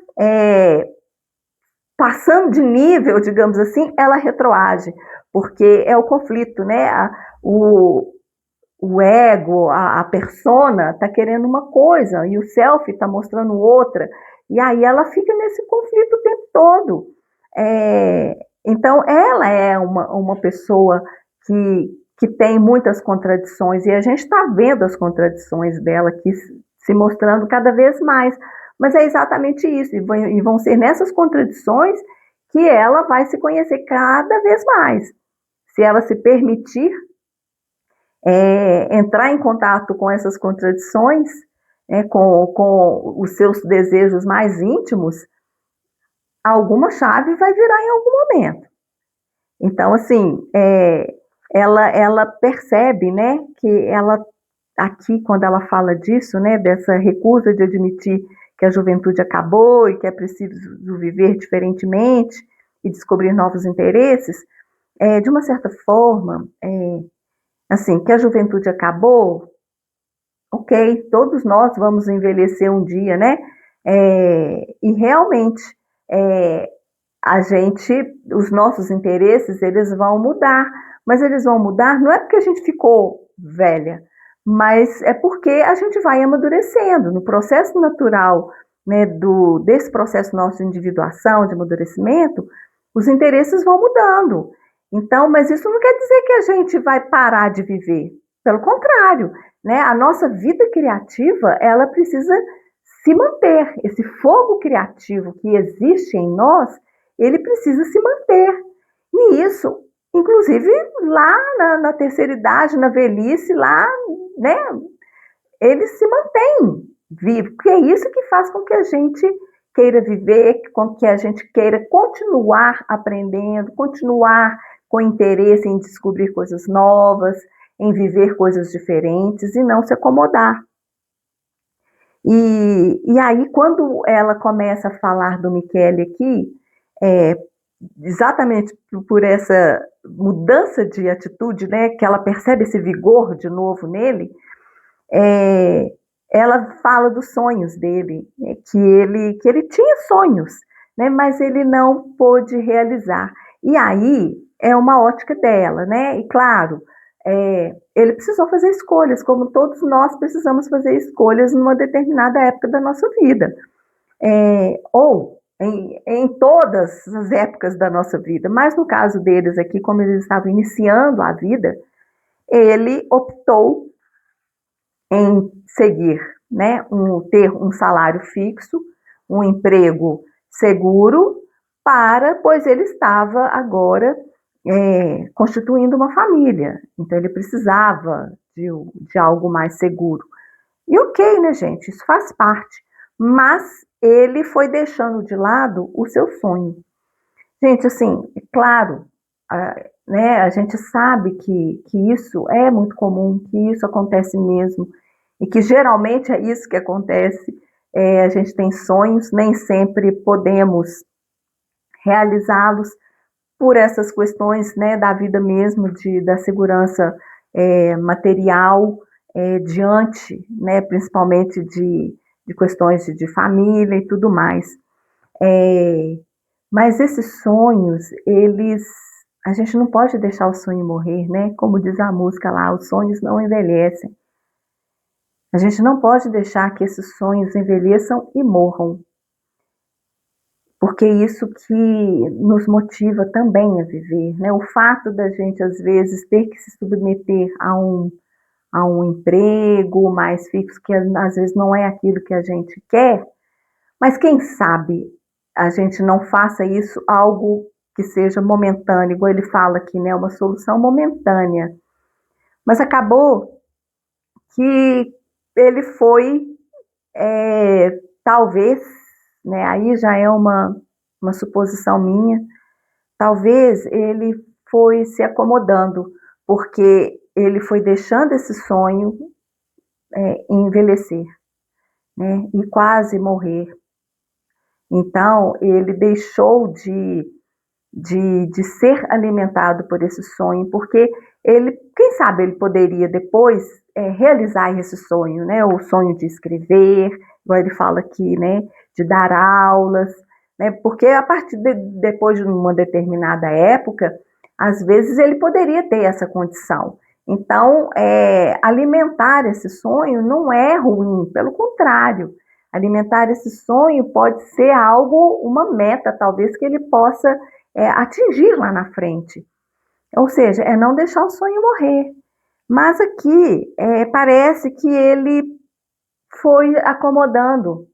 passando de nível, digamos assim, ela retroage, porque é o conflito, né? O ego, a persona está querendo uma coisa e o self está mostrando outra, e aí ela fica nesse conflito o tempo todo. Então, ela é uma pessoa que tem muitas contradições, e a gente está vendo as contradições dela aqui se mostrando cada vez mais. Mas é exatamente isso, e vão ser nessas contradições que ela vai se conhecer cada vez mais. Se ela se permitir entrar em contato com essas contradições, com os seus desejos mais íntimos, alguma chave vai virar em algum momento. Então, assim, ela percebe, né, que ela, aqui, quando ela fala disso, né, dessa recusa de admitir que a juventude acabou e que é preciso viver diferentemente e descobrir novos interesses, de uma certa forma, assim, que a juventude acabou, ok, todos nós vamos envelhecer um dia, né? E realmente, é, a gente, os nossos interesses, eles vão mudar, mas eles vão mudar não é porque a gente ficou velha, mas é porque a gente vai amadurecendo no processo natural, né, desse processo nosso de individuação, de amadurecimento, os interesses vão mudando. Então, mas isso não quer dizer que a gente vai parar de viver. Pelo contrário, né, a nossa vida criativa, ela precisa se manter. Esse fogo criativo que existe em nós, ele precisa se manter. E isso, inclusive, lá na terceira idade, na velhice, lá, né, ele se mantém vivo, porque é isso que faz com que a gente queira viver, com que a gente queira continuar aprendendo, continuar com interesse em descobrir coisas novas, em viver coisas diferentes e não se acomodar. E aí, quando ela começa a falar do Michele aqui, é, exatamente por essa mudança de atitude, né, que ela percebe esse vigor de novo nele, é, ela fala dos sonhos dele, que ele tinha sonhos, né, mas ele não pôde realizar. E aí é uma ótica dela, né? E claro, ele precisou fazer escolhas, como todos nós precisamos fazer escolhas numa determinada época da nossa vida, ou em todas as épocas da nossa vida, mas no caso deles aqui, como eles estavam iniciando a vida, ele optou em seguir, né, ter um salário fixo, um emprego seguro, pois ele estava agora constituindo uma família, então ele precisava de algo mais seguro. E ok, né, gente, isso faz parte, mas ele foi deixando de lado o seu sonho. Gente, assim, é claro, né, a gente sabe que isso é muito comum, que isso acontece mesmo, e que geralmente é isso que acontece. A gente tem sonhos, nem sempre podemos realizá-los por essas questões, né, da vida mesmo, da segurança material, diante, né, principalmente de questões de família e tudo mais. Mas esses sonhos, a gente não pode deixar o sonho morrer, né? Como diz a música lá, os sonhos não envelhecem. A gente não pode deixar que esses sonhos envelheçam e morram, porque isso que nos motiva também a viver, né? O fato da gente, às vezes, ter que se submeter a um emprego mais fixo, que às vezes não é aquilo que a gente quer, mas quem sabe a gente não faça isso algo que seja momentâneo, igual ele fala aqui, né? Uma solução momentânea. Mas acabou que ele foi, talvez, né? Aí já é uma suposição minha, talvez ele foi se acomodando, porque ele foi deixando esse sonho envelhecer, né? E quase morrer. Então, ele deixou de ser alimentado por esse sonho, porque ele, quem sabe, ele poderia depois realizar esse sonho, né? O sonho de escrever, igual ele fala aqui, né? De dar aulas, né? Porque a partir depois de uma determinada época, às vezes ele poderia ter essa condição. Então, alimentar esse sonho não é ruim, pelo contrário, alimentar esse sonho pode ser algo, uma meta, talvez, que ele possa atingir lá na frente. Ou seja, é não deixar o sonho morrer. Mas aqui parece que ele foi acomodando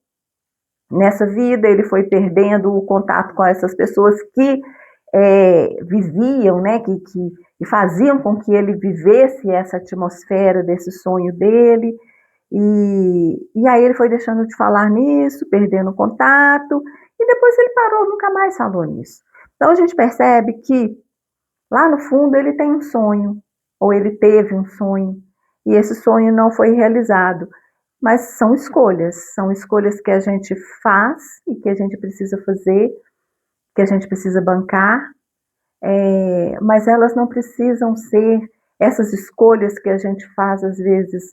nessa vida, ele foi perdendo o contato com essas pessoas que viviam, né, que faziam com que ele vivesse essa atmosfera desse sonho dele. E aí ele foi deixando de falar nisso, perdendo o contato, e depois ele parou, nunca mais falou nisso. Então a gente percebe que lá no fundo ele tem um sonho, ou ele teve um sonho, e esse sonho não foi realizado. mas são escolhas que a gente faz e que a gente precisa fazer, que a gente precisa bancar, mas elas não precisam ser essas escolhas que a gente faz às vezes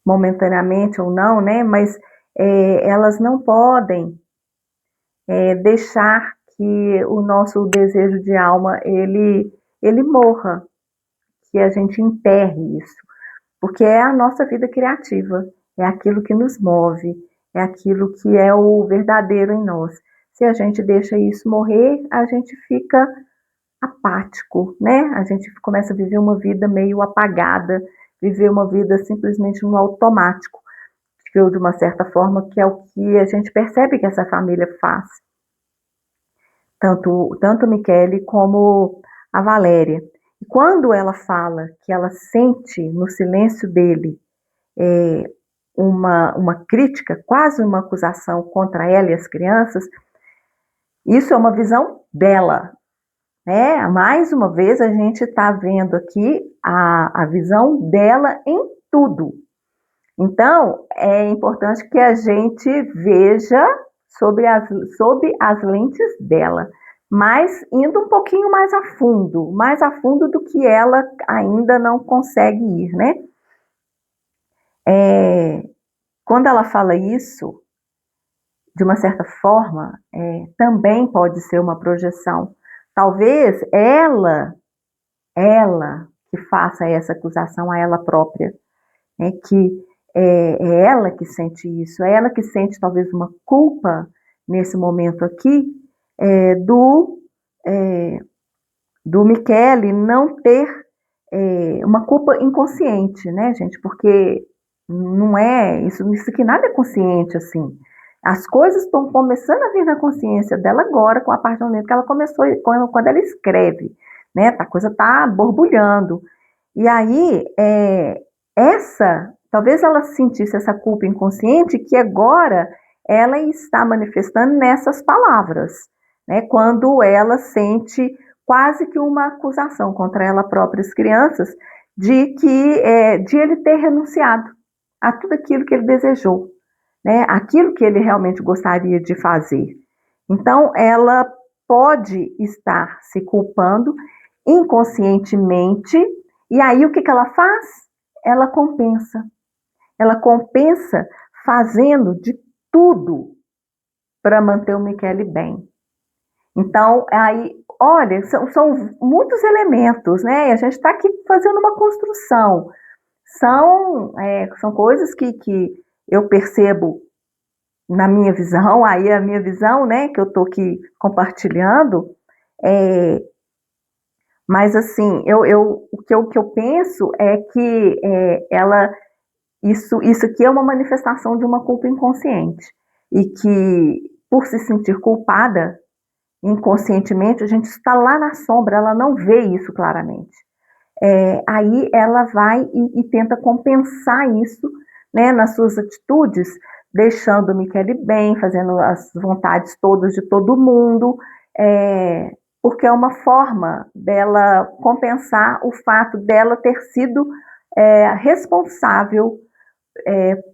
momentaneamente ou não, né? Mas elas não podem deixar que o nosso desejo de alma ele morra, que a gente enterre isso, porque é a nossa vida criativa, é aquilo que nos move, é aquilo que é o verdadeiro em nós. Se a gente deixa isso morrer, a gente fica apático, né? A gente começa a viver uma vida meio apagada, viver uma vida simplesmente no automático, que de uma certa forma que é o que a gente percebe que essa família faz. Tanto a Michele como a Valéria. E quando ela fala que ela sente no silêncio dele uma crítica, quase uma acusação contra ela e as crianças, isso é uma visão dela, né? Mais uma vez a gente está vendo aqui a visão dela em tudo. Então, é importante que a gente veja sob as lentes dela, mas indo um pouquinho mais a fundo do que ela ainda não consegue ir, né? Quando ela fala isso, de uma certa forma, também pode ser uma projeção. Talvez ela que faça essa acusação a ela própria, né, que é ela que sente isso, é ela que sente talvez uma culpa nesse momento aqui do Michele não ter uma culpa inconsciente, né, gente? Porque não é isso que nada é consciente assim. As coisas estão começando a vir na consciência dela agora, com a partir do momento que ela começou, quando ela escreve, né? A coisa está borbulhando. E aí, talvez ela sentisse essa culpa inconsciente que agora ela está manifestando nessas palavras, né? Quando ela sente quase que uma acusação contra ela própria, as crianças, de ele ter renunciado a tudo aquilo que ele desejou, né? Aquilo que ele realmente gostaria de fazer. Então, ela pode estar se culpando inconscientemente, e aí o que ela faz? Ela compensa. Ela compensa fazendo de tudo para manter o Michele bem. Então, aí, olha, são muitos elementos, né? A gente está aqui fazendo uma construção. São coisas que eu percebo na minha visão, aí a minha visão, né, que eu estou aqui compartilhando, mas assim, o que eu penso é que isso aqui é uma manifestação de uma culpa inconsciente, e que por se sentir culpada inconscientemente, a gente está lá na sombra, ela não vê isso claramente. Aí ela vai e tenta compensar isso, né, nas suas atitudes, deixando o Michele bem, fazendo as vontades todas de todo mundo, porque é uma forma dela compensar o fato dela ter sido responsável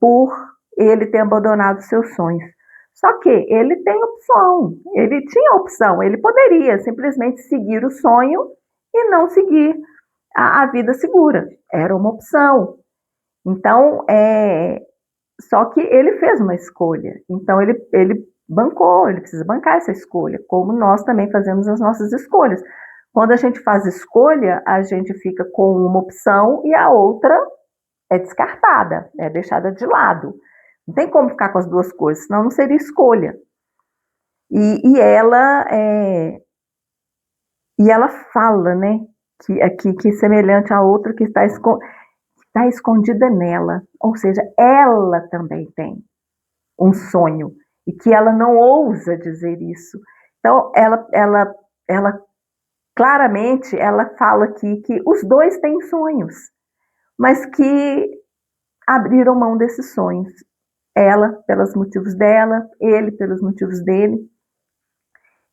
por ele ter abandonado seus sonhos. Só que ele tem opção, ele tinha opção, ele poderia simplesmente seguir o sonho e não seguir a vida segura, era uma opção. Então, só que ele fez uma escolha, então ele bancou, ele precisa bancar essa escolha, como nós também fazemos as nossas escolhas. Quando a gente faz escolha, a gente fica com uma opção e a outra é descartada, é deixada de lado. Não tem como ficar com as duas coisas, senão não seria escolha. E ela fala, né, que é semelhante a outra que está escondida nela, ou seja, ela também tem um sonho e que ela não ousa dizer isso. Então, ela claramente ela fala aqui que os dois têm sonhos, mas que abriram mão desses sonhos. Ela pelos motivos dela, ele pelos motivos dele,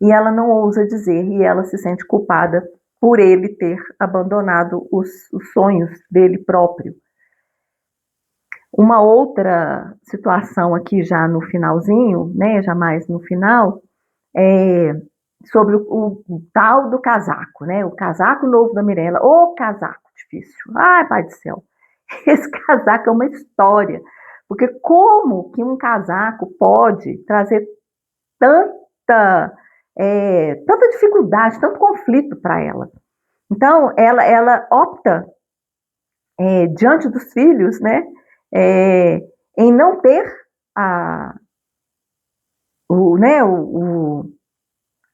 e ela não ousa dizer, e ela se sente culpada por ele ter abandonado os sonhos dele próprio. Uma outra situação aqui já no finalzinho, né, já mais no final, é sobre o tal do casaco, né, o casaco novo da Mirella, ô casaco difícil, ai pai do céu, esse casaco é uma história, porque como que um casaco pode trazer tanta, tanta dificuldade, tanto conflito para ela? Então, ela opta, diante dos filhos, né, é, em não ter a, né,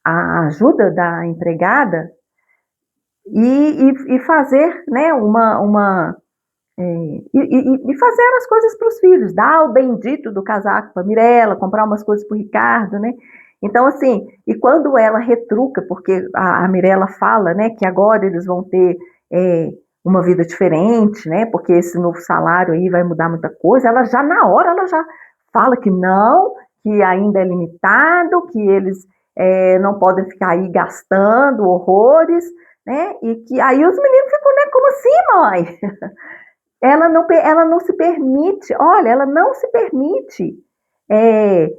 a ajuda da empregada e fazer, né, e fazer as coisas para os filhos, dar o bendito do casaco para Mirella, comprar umas coisas para o Ricardo, né? Então, assim, e quando ela retruca, porque a Mirella fala, né, que agora eles vão ter é, uma vida diferente, né, porque esse novo salário aí vai mudar muita coisa, ela já na hora, ela já fala que não, que ainda é limitado, que eles não podem ficar aí gastando horrores, né, e que aí os meninos ficam, né, como assim, mãe? Ela não se permite, olha, ela não se permite, é,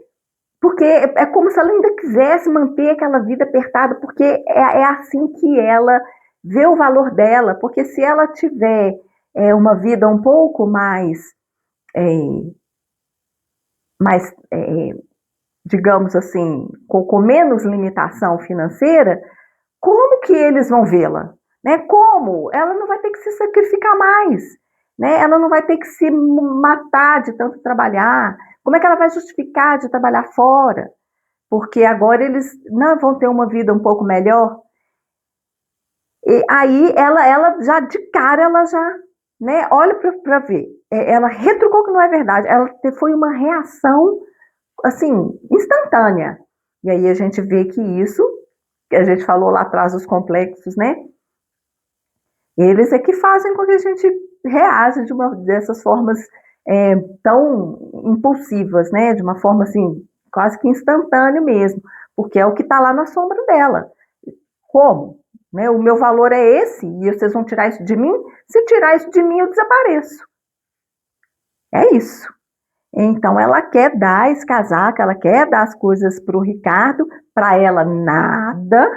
porque é como se ela ainda quisesse manter aquela vida apertada, porque é assim que ela vê o valor dela, porque se ela tiver uma vida um pouco é, mais, digamos assim, com menos limitação financeira, como que eles vão vê-la? Né? Como? Ela não vai ter que se sacrificar mais, né? Ela não vai ter que se matar de tanto trabalhar. Como é que ela vai justificar de trabalhar fora? Porque agora eles não vão ter uma vida um pouco melhor. E aí ela já de cara ela já, né? Olha para ver. Ela retrucou que não é verdade. Ela foi uma reação assim instantânea. E aí a gente vê que isso que a gente falou lá atrás dos complexos, né? Eles é que fazem com que a gente reaja de uma dessas formas tão impulsivas, né? De uma forma assim, quase que instantânea mesmo, porque é o que está lá na sombra dela. Como? Né? O meu valor é esse e vocês vão tirar isso de mim? Se tirar isso de mim, eu desapareço. É isso. Então ela quer dar esse casaco, ela quer dar as coisas para o Ricardo, para ela nada,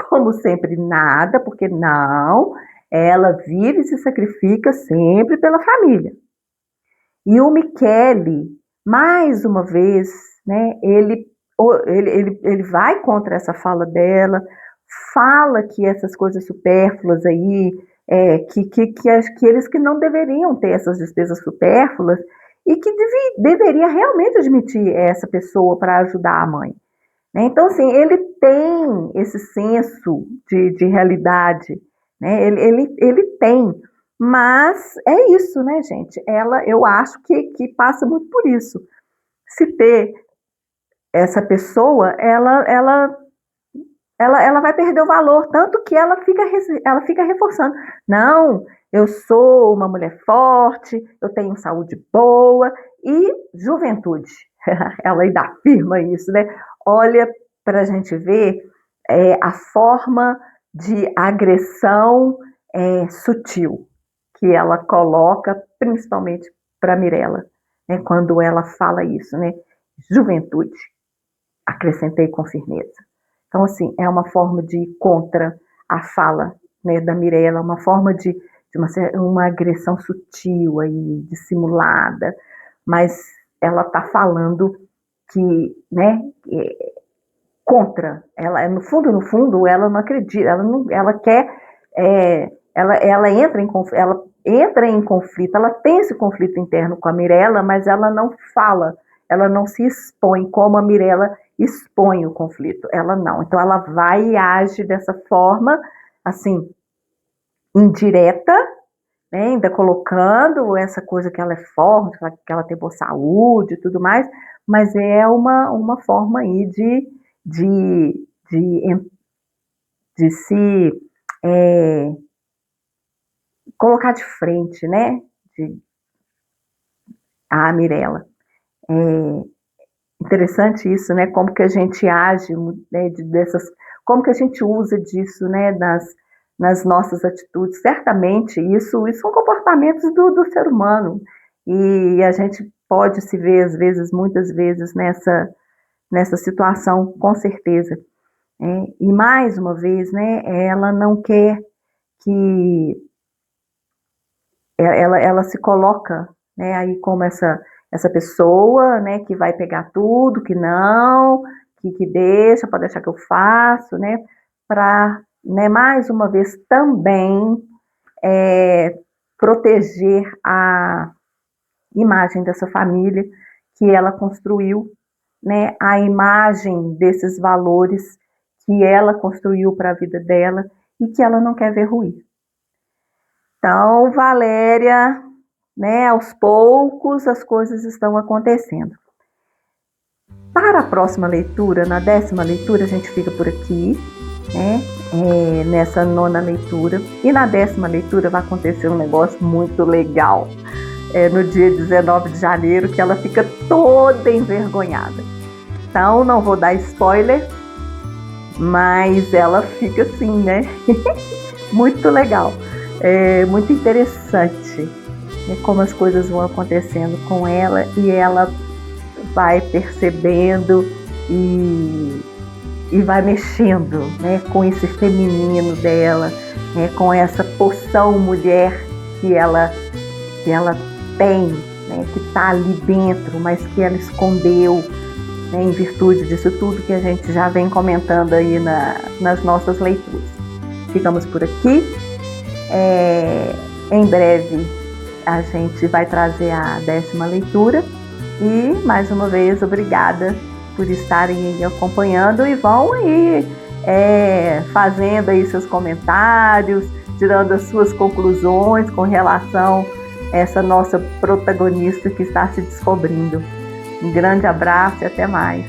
como sempre nada, porque não, ela vive e se sacrifica sempre pela família. E o Michele, mais uma vez, né, ele vai contra essa fala dela, fala que essas coisas supérfluas aí, que eles que não deveriam ter essas despesas supérfluas e que deveria realmente admitir essa pessoa para ajudar a mãe. Né? Então, assim, ele tem esse senso de realidade, né? Ele tem, mas é isso, né, gente? Eu acho que passa muito por isso. Se ter essa pessoa, ela vai perder o valor, tanto que ela fica reforçando. Não, eu sou uma mulher forte, eu tenho saúde boa e juventude. Ela ainda afirma isso, né? Olha para a gente ver a forma de agressão sutil que ela coloca, principalmente para Mirella, né? Quando ela fala isso, né? Juventude, acrescentei com firmeza. Então, assim, é uma forma de ir contra a fala, né, da Mirella, uma forma de uma agressão sutil aí, dissimulada, mas ela está falando que, né, contra. Ela, no fundo, ela não acredita, ela quer, ela entra em conflito, ela tem esse conflito interno com a Mirella, mas ela não fala, ela não se expõe como a Mirella expõe o conflito, ela não. Então ela vai e age dessa forma, assim, indireta, né, ainda colocando essa coisa que ela é forte, que ela tem boa saúde e tudo mais, mas é uma forma aí de, de, de se colocar de frente, né, a Mirella. Interessante isso, né, como que a gente age, né, como que a gente usa disso, né, nas nossas atitudes. Certamente isso são comportamentos do ser humano. E a gente pode se ver, às vezes, muitas vezes, nessa situação, com certeza. E mais uma vez, né, ela não quer que ela se coloca, né, aí como essa pessoa, né, que vai pegar tudo, que não, que deixa, pode deixar que eu faço, né, para, né, mais uma vez também proteger a imagem dessa família que ela construiu, né, a imagem desses valores que ela construiu para a vida dela e que ela não quer ver ruir. Então, Valéria, né, aos poucos as coisas estão acontecendo. Para a próxima leitura, na 10ª leitura, a gente fica por aqui, né, nessa 9ª leitura. E na 10ª leitura vai acontecer um negócio muito legal. No dia 19 de janeiro, que ela fica toda envergonhada. Então, não vou dar spoiler, mas ela fica assim, né? Muito legal, muito interessante, né? Como as coisas vão acontecendo com ela e ela vai percebendo e vai mexendo, né? Com esse feminino dela, né? Com essa poção mulher que ela tem, né? Que está ali dentro, mas que ela escondeu, né? Em virtude disso tudo que a gente já vem comentando aí nas nossas leituras. Ficamos por aqui. Em breve a gente vai trazer a 10ª leitura e mais uma vez obrigada por estarem aí acompanhando e vão aí fazendo aí seus comentários, tirando as suas conclusões com relação a essa nossa protagonista que está se descobrindo. Um grande abraço e até mais.